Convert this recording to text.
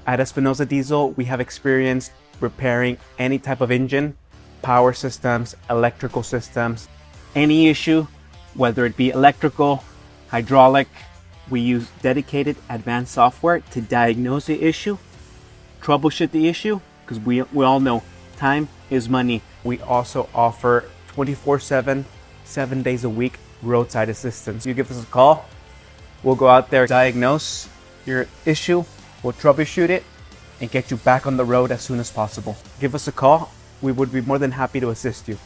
At Espinoza Diesel, we have experience repairing any type of engine, power systems, electrical systems, any issue, whether it be electrical, hydraulic. We use dedicated advanced software to diagnose the issue, troubleshoot the issue, because we all know time is money. We also offer 24/7, 7 days a week roadside assistance. You give us a call, we'll go out there, diagnose your issue, we'll troubleshoot it, and get you back on the road as soon as possible. Give us a call. We would be more than happy to assist you.